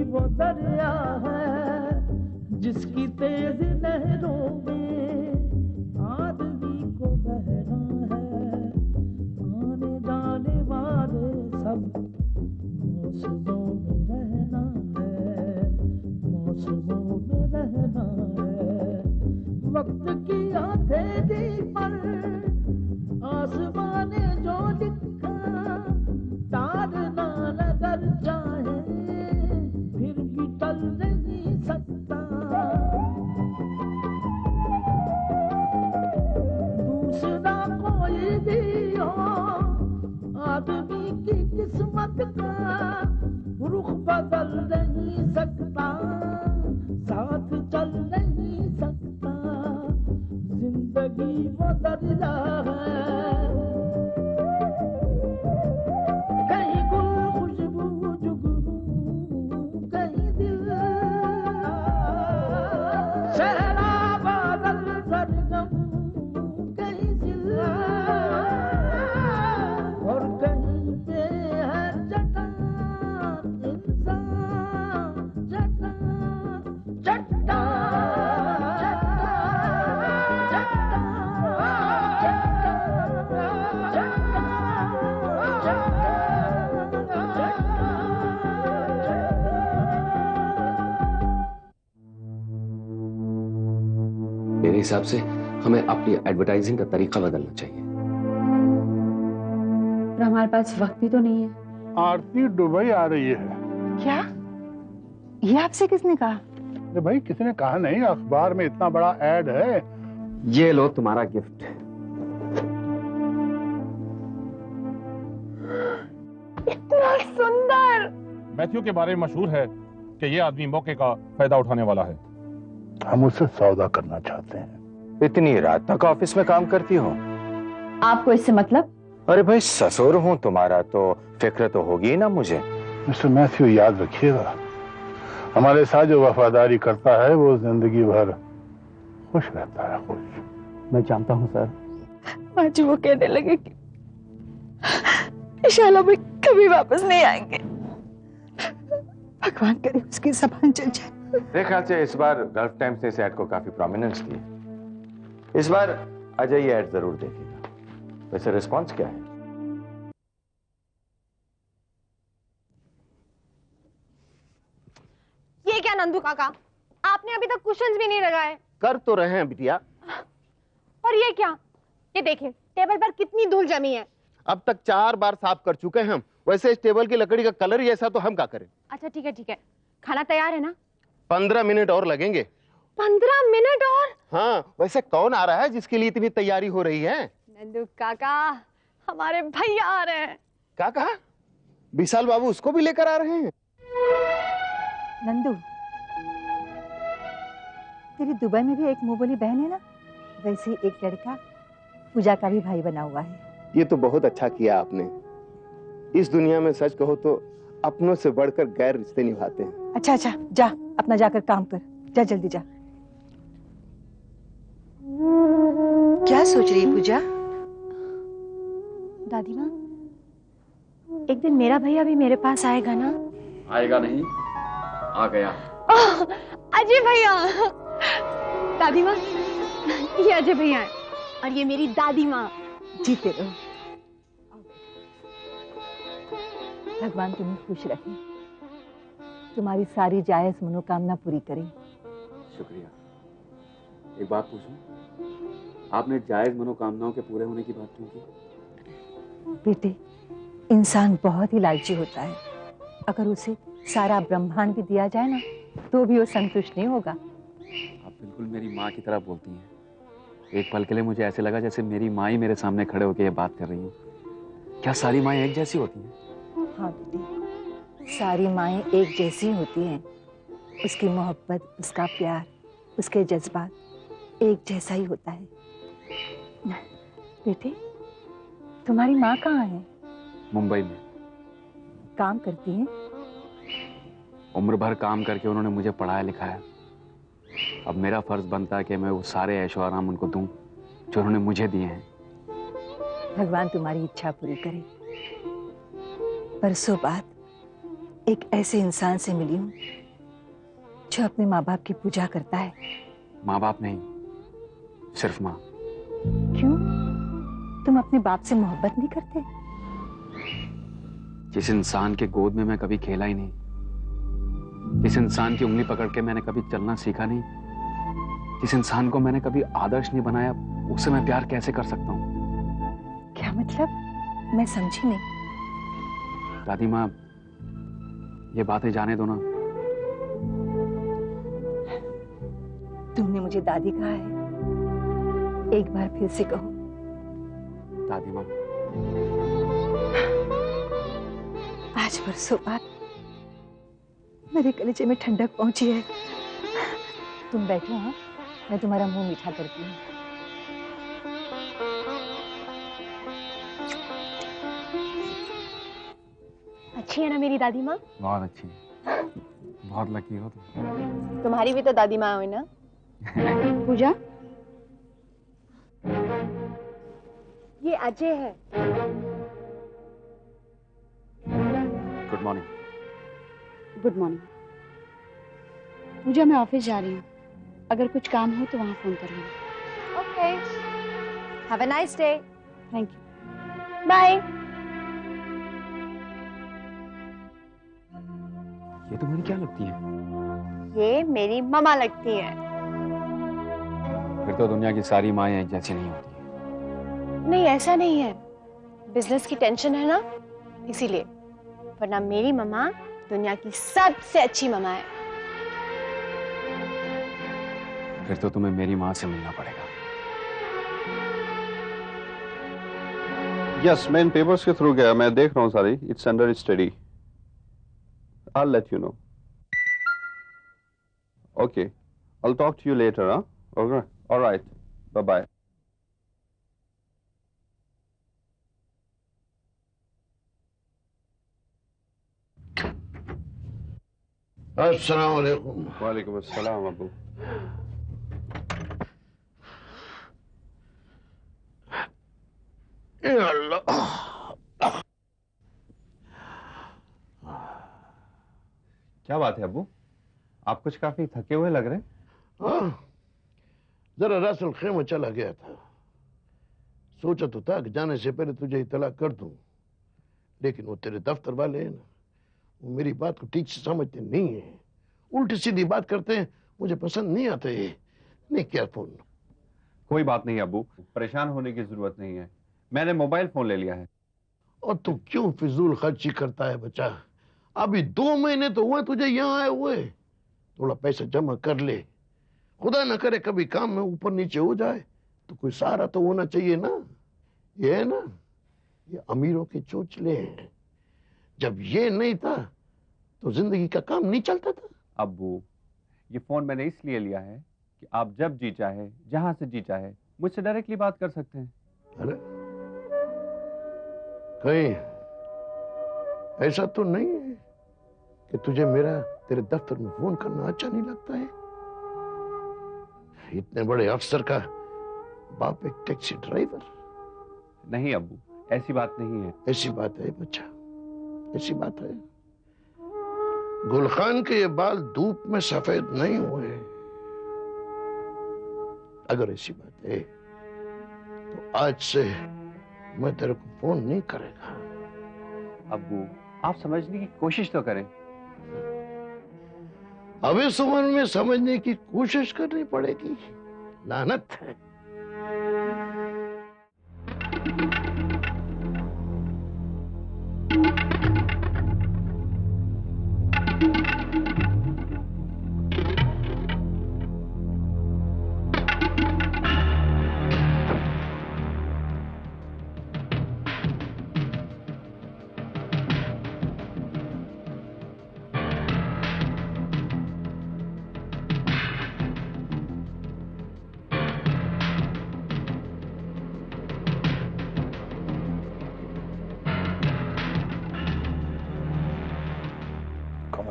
वो दरिया है जिसकी तेज लहरों में आदमी को बहना है। आने जाने वाले सब मौसमों में रहना है, मौसमों में रहना है। वक्त की हथेली पर आसमान ने जो लिखा तारना नजर चाहे फिर भी टल नहीं सकता। दूसरा कोई भी हो आदमी की किस्मत का रुख बदल नहीं सकता, साथ चल नहीं सकता। जिंदगी वो दरिया है, कहीं गुल खुशबू जुगनू, कहीं दिल सहरा बादल सरगम, कहीं जिला और कहीं पे है चट्टान इंसान, चट्टान चट्टान। मेरे हिसाब से हमें अपनी एडवर्टाइजिंग का तरीका बदलना चाहिए। पर हमारे पास वक्त भी तो नहीं है। आरती दुबई आ रही है। क्या? ये आपसे किसने कहा? अरे भाई किसी ने कहा नहीं, अखबार में इतना बड़ा ऐड है। ये लो तुम्हारा गिफ्ट। इतना सुंदर। मैथ्यू के बारे में मशहूर है कि ये आदमी मौके का फायदा उठाने वाला है। हम उससे सौदा करना चाहते हैं। इतनी रात तक ऑफिस में काम करती हो? आपको इससे मतलब? अरे भाई ससुर हूं तुम्हारा तो फिक्र तो होगी ही ना मुझे। मिस्टर मैथ्यू याद रखिएगा, हमारे साथ जो वफादारी करता है वो जिंदगी भर खुश रहता है। खुश। मैं जानता हूँ सर। आज वो कहने लगे कि इंशाल्लाह भाई कभी वापस नहीं आएंगे। भगवान करे उसकी ज़बान चल जाए। मेरे ख्याल से इस बार गल्फ टाइम्स ने इस ऐड को काफी प्रोमिनेंस दी। इस बार अजय ये ऐड जरूर देखेगा। वैसे रिस्पॉन्स क्या है? ये क्या नंदू काका, आपने अभी तक कुशन्स भी नहीं लगाए। कर तो रहे हैं बिटिया। और ये क्या? ये देखिए टेबल पर कितनी धूल जमी है। अब तक 4 बार साफ कर चुके हैं हम। वैसे इस टेबल की लकड़ी का कलर ही ऐसा, तो हम क्या करें? अच्छा ठीक है ठीक है, खाना तैयार है ना? 15 मिनट और लगेंगे। 15 मिनट और? हाँ, वैसे कौन आ रहा है जिसके लिए इतनी तैयारी हो रही है? नंदू काका, हमारे भैया आ रहे हैं। क्या कहा? विशाल बाबू उसको भी लेकर आ रहे हैं? नंदू, तेरी दुबई में भी एक मुंह बोली बहन है ना, वैसे एक लड़का पूजा का भी भाई बना हुआ है। ये तो बहुत अच्छा किया आपने। इस दुनिया में सच कहो तो अपनों से बढ़कर गैर रिश्ते निभाते हैं। अच्छा अच्छा, जा अपना जाकर काम कर, जा जल्दी जा। क्या सोच रही है पूजा? दादी माँ, एक दिन मेरा भैया भी मेरे पास आएगा ना? आएगा नहीं, आ गया। अजय भैया। दादी माँ, ये अजय भैया है और ये मेरी दादी माँ। जीते रहो। भगवान तुम्हें खुश रखे, तुम्हारी सारी जायज मनोकामना पूरी करे। शुक्रिया। एक बात पूछूं, आपने जायज मनोकामनाओं के पूरे होने की बात क्यों की? बेटे, इंसान बहुत ही लालची होता है। अगर उसे सारा ब्रह्मांड भी दिया जाए ना, तो भी वो संतुष्ट नहीं होगा। आप बिल्कुल मेरी माँ की तरह बोलती हैं। एक पल के लिए मुझे ऐसे लगा जैसे मेरी माँ ही मेरे सामने खड़े होकर ये बात कर रही हैं। क्या सारी माएँ एक जैसी होती हैं? हाँ बेटी, सारी माएँ एक जैसी होती हैं। उसकी मोहब्बत, उसका प्यार, उसके जज्बात एक जैसा ही होता है। बेटे, तुम्हारी माँ कहाँ है? मुंबई में। काम करती हैं? उम्र भर काम करके उन्होंने मुझे पढ़ाया लिखाया। अब मेरा फर्ज बनता है कि मैं वो सारे ऐशो आराम उनको दूं जो उन्होंने मुझे दिए हैं। भगवान तुम्हारी इच्छा पूरी करे। परसों बाद एक ऐसे इंसान से मिली हूँ जो अपने माँ बाप की पूजा करता है। माँ बाप नहीं, सिर्फ माँ। क्यों? तुम अपने बाप से मोहब्बत नहीं करते? जिस इंसान के गोद में मैं कभी खेला ही नहीं, जिस इंसान की उंगली पकड़ के मैंने कभी चलना सीखा नहीं, जिस इंसान को मैंने कभी आदर्श नहीं बनाया, उससे मैं प्यार कैसे कर सकता हूँ? क्या मतलब? मैं समझी नहीं। दादी माँ, ये बातें जाने दो ना। तुमने मुझे दादी कहा है, एक बार फिर से कहो। दादी माँ, आज बरसों बाद मेरे कलेजे में ठंडक पहुंची है। तुम बैठो, हाँ, मैं तुम्हारा मुंह मीठा करती हूँ। अच्छी है ना मेरी दादी माँ? बहुत अच्छी, बहुत लकी हो तुम। तुम्हारी भी तो दादी माँ हुई ना? पूजा, ये अजय है। Good morning. Good morning. Puja, मैं ऑफिस जा रही हूँ, अगर कुछ काम हो तो वहाँ फोन कर लेना। Okay, have a nice day. Thank you. Bye. ये तुम्हारी क्या लगती है? ये मेरी मम्मा लगती है। फिर तो दुनिया की सारी माएं एक जैसी नहीं होती। नहीं, ऐसा नहीं है, बिजनेस की टेंशन है ना, इसीलिए। वरना मेरी मम्मा दुनिया की सबसे अच्छी मम्मा है। फिर तो तुम्हें मेरी माँ से मिलना पड़ेगा। यस, मैं इन पेपर्स के थ्रू गया, मैं देख रहा हूँ सारी। It's under study. I'll let you know. Okay. I'll talk to you later, huh? Okay. All right. Bye-bye. अस्सलाम वालेकुम। वालेकुम अस्सलाम अबू। क्या बात है अबू, आप कुछ काफी थके हुए लग रहे हैं। हाँ, जरा रसल खेमा चला गया था। सोचा तो था कि जाने से पहले तुझे इतला कर दूं, लेकिन वो तेरे दफ्तर वाले हैं ना, वो मेरी बात को ठीक से समझते नहीं है, उल्टी सीधी बात करते हैं, मुझे पसंद नहीं आते। नहीं किया फोन। कोई बात नहीं अबू, परेशान होने की जरूरत नहीं है, मैंने मोबाइल फोन ले लिया है। और तू क्यों फिजूल खर्ची करता है बच्चा? अभी 2 महीने तो हुए तुझे यहाँ आए हुए, थोड़ा पैसा जमा कर ले। खुदा न करे कभी काम में ऊपर नीचे हो जाए तो कोई सहारा तो होना चाहिए ना। ये है ना, ये अमीरों के चोचले हैं। जब ये नहीं था तो जिंदगी का काम नहीं चलता था। अब्बू, ये फोन मैंने इसलिए लिया है कि आप जब जी चाहे, जहां से जी चाहे, मुझसे डायरेक्टली बात कर सकते हैं। अरे कहीं ऐसा तो नहीं है कि तुझे मेरा तेरे दफ्तर में फोन करना अच्छा नहीं लगता है? इतने बड़े अफसर का बाप एक टैक्सी ड्राइवर। नहीं अब्बू, ऐसी बात नहीं है। ऐसी बात है बच्चा, ऐसी बात है। गुलखान के ये बाल धूप में सफेद नहीं हुए। अगर ऐसी बात है तो आज से मैं तेरे को फोन नहीं करेगा। अब्बू, आप समझने की कोशिश तो करें। अब इस उम्र में समझने की कोशिश करनी पड़ेगी। लानत है।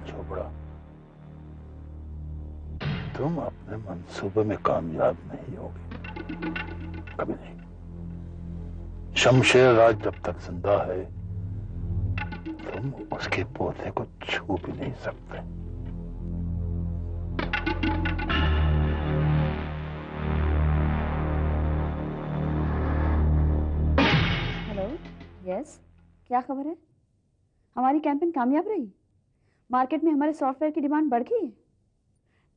छोकरा, तुम अपने मंसूबे में कामयाब नहीं होगे, कभी नहीं। शमशेर राज जब तक जिंदा है तुम हम उसके पोते को छू भी नहीं सकते। हेलो, यस, क्या खबर है? हमारी कैंपेन कामयाब रही? मार्केट में हमारे सॉफ्टवेयर की डिमांड बढ़ गई है?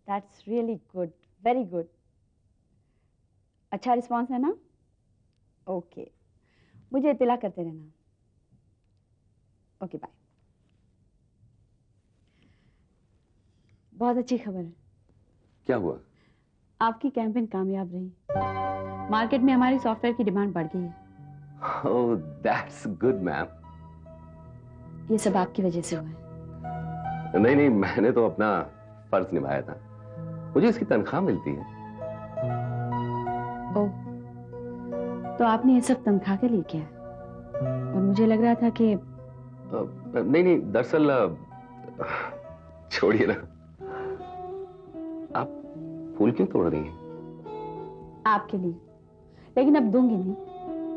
That's really good, very good. अच्छा रिस्पॉन्स है ना? ओके, मुझे इत्तला करते रहना। Okay, bye. बहुत अच्छी खबर है। क्या हुआ? आपकी कैंपेन कामयाब रही। मार्केट में हमारी सॉफ्टवेयर की डिमांड बढ़ गई है। ओह, दैट्स गुड मैम। ये सब आपकी वजह से हुआ है। नहीं नहीं, मैंने तो अपना फर्ज निभाया था। मुझे इसकी तनख्वाह मिलती है। ओह, तो आपने ये सब तनख्वाह के लिए किया? और मुझे लग रहा था कि नहीं नहीं, दरअसल छोड़िए ना। आप फूल क्यों तोड़ रही हैं? आपके लिए, लेकिन अब दूंगी नहीं।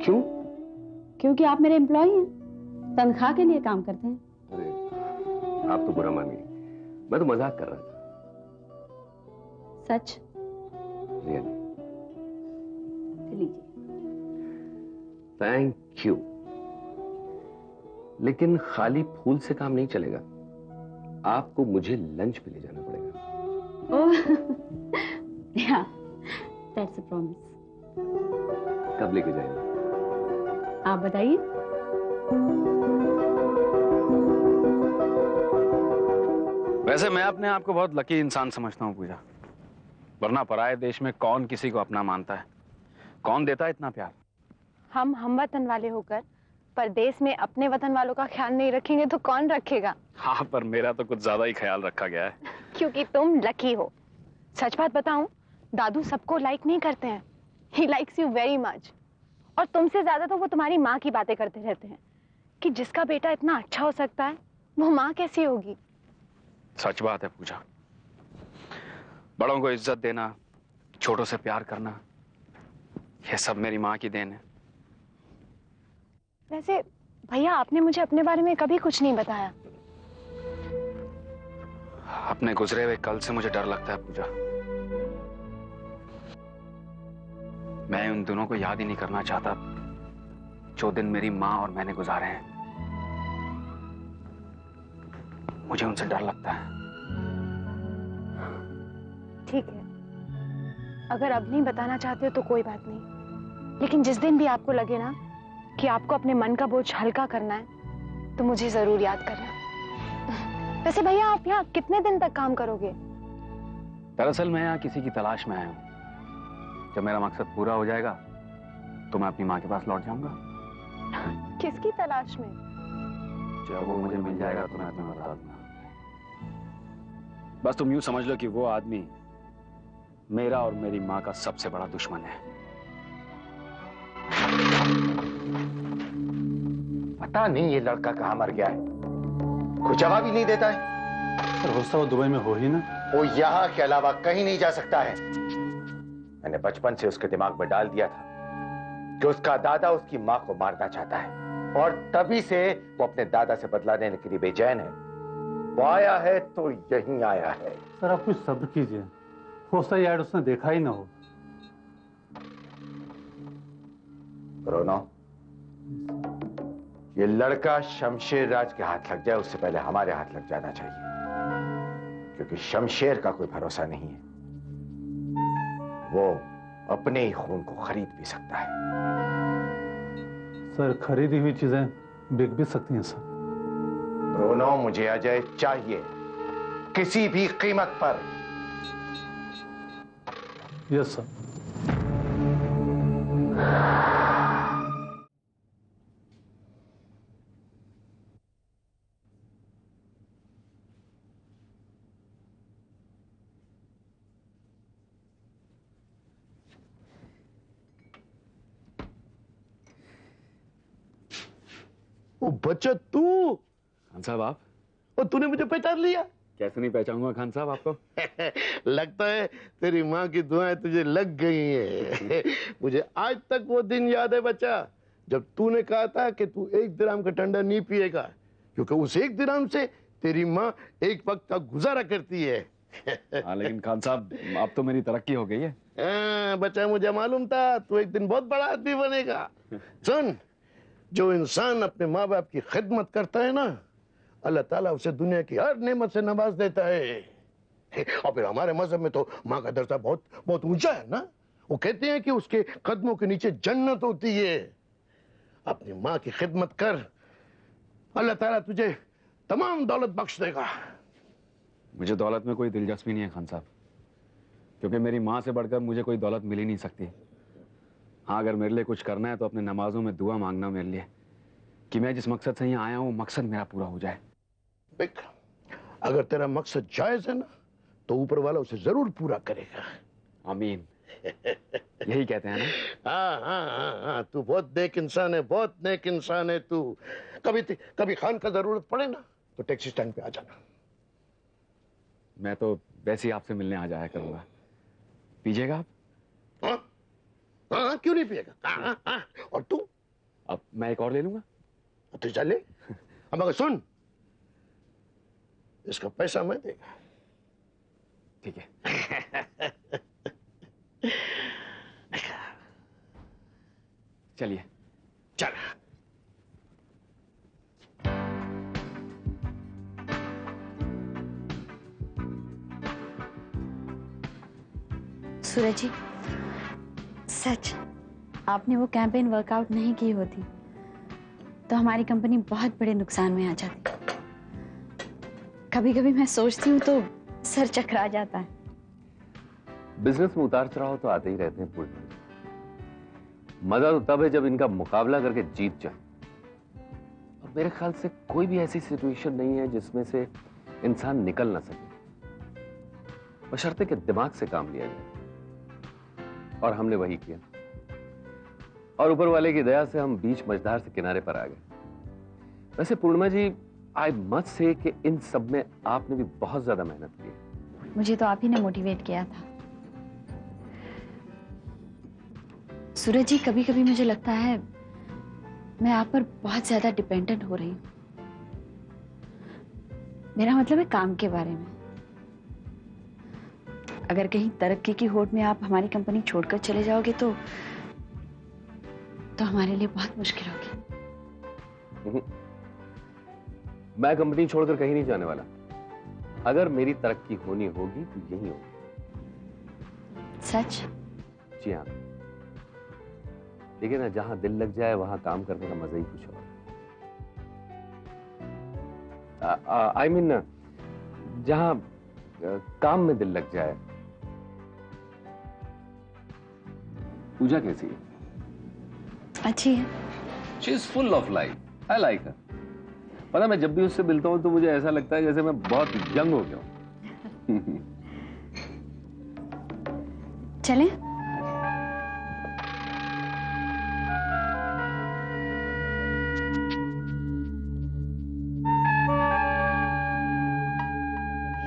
क्यों? क्योंकि आप मेरे एम्प्लॉय हैं, तनख्वाह के लिए काम करते हैं। अरे आप तो बुरा मानिए, मैं तो मजाक कर रहा था। सच? रियली? लीजिए। Thank you. लेकिन खाली फूल से काम नहीं चलेगा, आपको मुझे लंच पे ले जाना पड़ेगा। ओह, या, दैट्स अ प्रॉमिस। कब लेके जाएंगे? आप बताइए। वैसे मैं अपने आप को बहुत लकी इंसान समझता हूँ पूजा, वरना पराये देश में कौन किसी को अपना मानता है? कौन देता है इतना प्यार? हम वतन वाले होकर परदेश में अपने वतन वालों का ख्याल नहीं रखेंगे तो कौन रखेगा? हाँ, पर मेरा तो कुछ ज्यादा ही ख्याल रखा गया है। क्योंकि तुम लकी हो। सच बात बताऊं, दादू सबको लाइक नहीं करते हैं। He likes you very much. और तुमसे ज्यादा तो वो तुम्हारी माँ की बातें करते रहते हैं कि जिसका बेटा इतना अच्छा हो सकता है वो माँ कैसी होगी। सच बात है पूजा, बड़ों को इज्जत देना, छोटों से प्यार करना, ये सब मेरी माँ की देन है। वैसे भैया, आपने मुझे अपने बारे में कभी कुछ नहीं बताया। अपने गुजरे हुए कल से मुझे डर लगता है पूजा। मैं उन दिनों को याद ही नहीं करना चाहता जो दिन मेरी माँ और मैंने गुजारे हैं। मुझे उनसे डर लगता है। ठीक है, अगर अब नहीं बताना चाहते हो तो कोई बात नहीं, लेकिन जिस दिन भी आपको लगे ना कि आपको अपने मन का बोझ हल्का करना है तो मुझे जरूर याद करना। वैसे भैया, आप यहाँ कितने दिन तक काम करोगे? दरअसल मैं यहाँ किसी की तलाश में आया हूँ। जब मेरा मकसद पूरा हो जाएगा तो मैं अपनी माँ के पास लौट जाऊंगा। किसकी तलाश में? जब वो मुझे मिल जाएगा तो मैं तुम्हें बता दूंगा। बस तुम यूं समझ लो कि वो आदमी मेरा और मेरी माँ का सबसे बड़ा दुश्मन है। पता नहीं ये लड़का कहाँ मर गया है, कुछ जवाब ही नहीं देता है। सर, हो सकता वो दुबई में हो ही ना। वो यहाँ के अलावा कहीं नहीं जा सकता है। मैंने बचपन से उसके दिमाग में डाल दिया था कि उसका दादा उसकी माँ को मारना चाहता है और तभी से वो अपने दादा से बदला लेने के लिए बेचैन है। वो आया है तो यहीं आया है। सर, आप कुछ सब्र कीजिए, हो सकता है यार उसने देखा ही ना हो। रोनो, ये लड़का शमशेर राज के हाथ लग जाए उससे पहले हमारे हाथ लग जाना चाहिए, क्योंकि शमशेर का कोई भरोसा नहीं है। वो अपने ही खून को खरीद भी सकता है। सर, खरीदी हुई चीजें बिक भी सकती हैं सर। रोनो, मुझे अजय चाहिए, किसी भी कीमत पर। Yes sir. ओ बच्चा, तू? खान साहब आप? और तूने मुझे पहचान लिया? कैसे नहीं पहचानूंगा खान साहब आपको? लगता है तेरी माँ की दुआएं तुझे लग गई हैं। मुझे आज तक वो दिन याद है बच्चा, जब तूने कहा था कि तू 1 दिरहम का ठंडा नहीं पिएगा, क्योंकि उस एक दिरहम से तेरी माँ एक वक्त का गुजारा करती है। हाँ, लेकिन खान साहब अब तो मेरी तरक्की हो गई है। बच्चा, मुझे मालूम था तू एक दिन बहुत बड़ा आदमी बनेगा। सुन, जो इंसान अपने माँ बाप की खिदमत करता है ना, अल्लाह ताला उसे दुनिया की हर नेमत से नवाज देता है। और फिर हमारे मजहब में तो माँ का दर्जा बहुत बहुत ऊंचा है ना। वो कहते हैं कि उसके कदमों के नीचे जन्नत होती है। अपनी माँ की खिदमत कर, अल्लाह ताला तुझे तमाम दौलत बख्श देगा। मुझे दौलत में कोई दिलचस्पी नहीं है खान साहब, क्योंकि मेरी माँ से बढ़कर मुझे कोई दौलत मिल ही नहीं सकती। हाँ, अगर मेरे लिए कुछ करना है तो अपने नमाजों में दुआ मांगना मेरे लिए, कि मैं जिस मकसद से यहाँ आया हूँ मकसद मेरा पूरा हो जाए। देख, अगर तेरा मकसद जायज है ना, तो ऊपर वाला उसे जरूर पूरा करेगा। आमीन। यही कहते हैं ना। हाँ हाँ हाँ हाँ, तू बहुत नेक इंसान है, बहुत नेक इंसान है तू। कभी खान का जरूरत पड़े ना तो टैक्सी स्टैंड पे आ जाना। मैं तो वैसे ही आपसे मिलने आ जाया करूंगा। पीजिएगा आप? हाँ हाँ, क्यों नहीं पिएगा? हाँ हाँ। और तू? अब मैं एक और ले लूंगा। तो चले। अब अगर सुन, इसका पैसा मैं देगा। ठीक है। चलिए। चल। सूरज जी, सच आपने वो कैंपेन वर्कआउट नहीं की होती तो हमारी कंपनी बहुत बड़े नुकसान में आ जाती। कभी कभी मैं सोचती हूँ तो सर चकरा जाता है। बिजनेस में उतार चढ़ाव तो आते ही रहते हैं पूर्ण। मजा तो तब है जब इनका मुकाबला करके जीत जाए। और मेरे ख्याल से कोई भी ऐसी सिचुएशन नहीं है जिसमें से इंसान निकल ना सके, बशर्ते कि दिमाग से काम लिया जाए। और हमने वही किया, और ऊपर वाले की दया से हम बीच मझधार से किनारे पर आ गए। वैसे पूर्णिमा जी, आई मस्ट से कि इन सब में आपने भी बहुत ज्यादा मेहनत की है। मुझे तो आप ही ने मोटिवेट किया था। सूरज जी, कभी कभी मुझे लगता है मैं आप पर बहुत ज्यादा डिपेंडेंट हो रही हूं। मेरा मतलब है काम के बारे में। अगर कहीं तरक्की की होड़ में आप हमारी कंपनी छोड़कर चले जाओगे तो हमारे लिए बहुत मुश्किल होगी। मैं कंपनी छोड़कर कहीं नहीं जाने वाला। अगर मेरी तरक्की होनी होगी तो यही होगी। सच? जी हाँ। देखिए ना, जहां दिल लग जाए वहां काम करने का मजा ही कुछ और। आई मीन जहां काम में दिल लग जाए। पूजा कैसी है? अच्छी है। She is full of life. I like her. पता, मैं जब भी उससे मिलता हूं तो मुझे ऐसा लगता है जैसे मैं बहुत यंग हो गया हूं। चलें?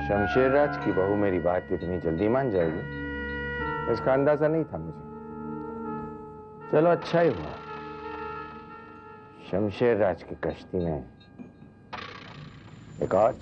शमशेरराज की बहू मेरी बात इतनी जल्दी मान जाएगी, इसका अंदाजा नहीं था मुझे। चलो अच्छा ही हुआ, शमशेरराज की कश्ती में एक और